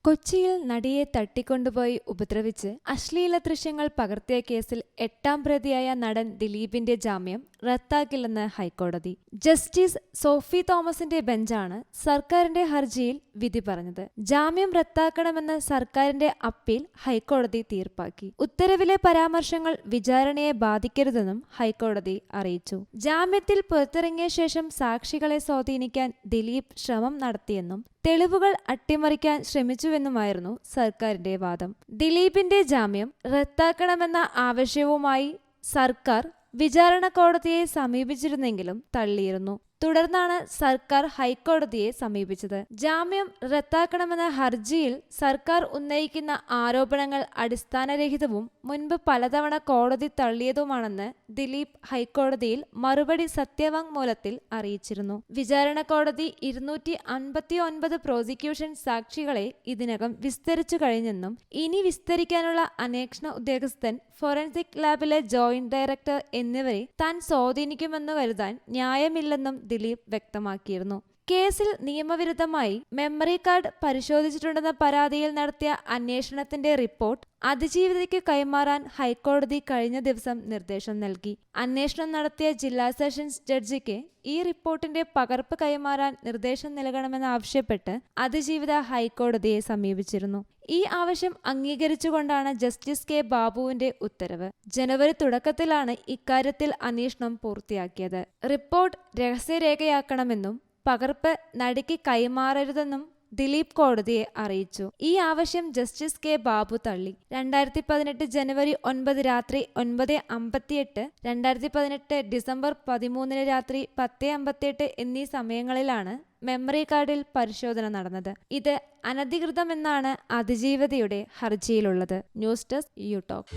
കൊച്ചിയിൽ നടിയെ തട്ടിക്കൊണ്ടുപോയി ഉപദ്രവിച്ച് അശ്ലീല ദൃശ്യങ്ങൾ പകർത്തിയ കേസിൽ 8ാം പ്രതിയായ നടൻ ദിലീപിന്റെ ജാമ്യം റദ്ദാക്കില്ലെന്ന് ഹൈക്കോടതി. ജസ്റ്റിസ് സോഫി തോമസിന്റെ ബെഞ്ചാണ് സർക്കാരിന്റെ ഹർജിയിൽ വിധി പറഞ്ഞത്. ജാമ്യം റദ്ദാക്കണമെന്ന് സർക്കാരിന്റെ അപ്പീൽ ഹൈക്കോടതി തീർപ്പാക്കി. ഉത്തരവിലെ പരാമർശങ്ങൾ വിചാരണയെ ബാധിക്കരുതെന്നും ഹൈക്കോടതി അറിയിച്ചു. ജാമ്യത്തിൽ പുറത്തിറങ്ങിയ ശേഷം സാക്ഷികളെ സ്വാധീനിക്കാൻ ദിലീപ് ശ്രമം നടത്തിയെന്നും തെളിവുകൾ അട്ടിമറിക്കാൻ ശ്രമിച്ചുവെന്നുമായിരുന്നു സർക്കാരിന്റെ വാദം. ദിലീപിന്റെ ജാമ്യം റദ്ദാക്കണമെന്ന ആവശ്യവുമായി സർക്കാർ വിചാരണ കോടതിയെ സമീപിച്ചിരുന്നെങ്കിലും തള്ളിയിരുന്നു. തുടർന്നാണ് സർക്കാർ ഹൈക്കോടതിയെ സമീപിച്ചത്. ജാമ്യം റദ്ദാക്കണമെന്ന ഹർജിയിൽ സർക്കാർ ഉന്നയിക്കുന്ന ആരോപണങ്ങൾ അടിസ്ഥാനരഹിതവും മുൻപ് പലതവണ കോടതി തള്ളിയതുമാണെന്ന് ദിലീപ് ഹൈക്കോടതിയിൽ മറുപടി സത്യവാങ്മൂലത്തിൽ അറിയിച്ചിരുന്നു. വിചാരണ കോടതി 259 പ്രോസിക്യൂഷൻ സാക്ഷികളെ ഇതിനകം വിസ്തരിച്ചു കഴിഞ്ഞെന്നും ഇനി വിസ്തരിക്കാനുള്ള അന്വേഷണ ഉദ്യോഗസ്ഥൻ, ഫോറൻസിക് ലാബിലെ ജോയിന്റ് ഡയറക്ടർ എന്നിവരെ താൻ സ്വാധീനിക്കുമെന്ന് കരുതാൻ ന്യായമില്ലെന്നും ദിലീപ് വ്യക്തമാക്കിയിരുന്നു. കേസിൽ നിയമവിരുദ്ധമായി മെമ്മറി കാർഡ് പരിശോധിച്ചിട്ടുണ്ടെന്ന പരാതിയിൽ നടത്തിയ അന്വേഷണത്തിന്റെ റിപ്പോർട്ട് അതിജീവിതയ്ക്ക് കൈമാറാൻ ഹൈക്കോടതി കഴിഞ്ഞ ദിവസം നിർദ്ദേശം നൽകി. അന്വേഷണം നടത്തിയ ജില്ലാ സെഷൻസ് ജഡ്ജിക്ക് ഈ റിപ്പോർട്ടിന്റെ പകർപ്പ് കൈമാറാൻ നിർദ്ദേശം നൽകണമെന്നാവശ്യപ്പെട്ട് അതിജീവിത ഹൈക്കോടതിയെ സമീപിച്ചിരുന്നു. ഈ ആവശ്യം അംഗീകരിച്ചുകൊണ്ടാണ് ജസ്റ്റിസ് കെ ബാബുവിന്റെ ഉത്തരവ്. ജനുവരി തുടക്കത്തിലാണ് ഇക്കാര്യത്തിൽ അന്വേഷണം പൂർത്തിയാക്കിയത്. റിപ്പോർട്ട് രഹസ്യരേഖയാക്കണമെന്നും പകർപ്പ് നടിക്ക് കൈമാറരുതെന്നും ദിലീപ് കോടതിയെ അറിയിച്ചു. ഈ ആവശ്യം ജസ്റ്റിസ് കെ ബാബു തള്ളി. 2018 ജനുവരി 9 രാത്രി 9:58, 2018 ഡിസംബർ 13 രാത്രി 10:58 എന്നീ സമയങ്ങളിലാണ് മെമ്മറി കാർഡിൽ പരിശോധന നടന്നത്. ഇത് അനധികൃതമെന്നാണ് അതിജീവിതയുടെ ഹർജിയിലുള്ളത്. News desk you talk.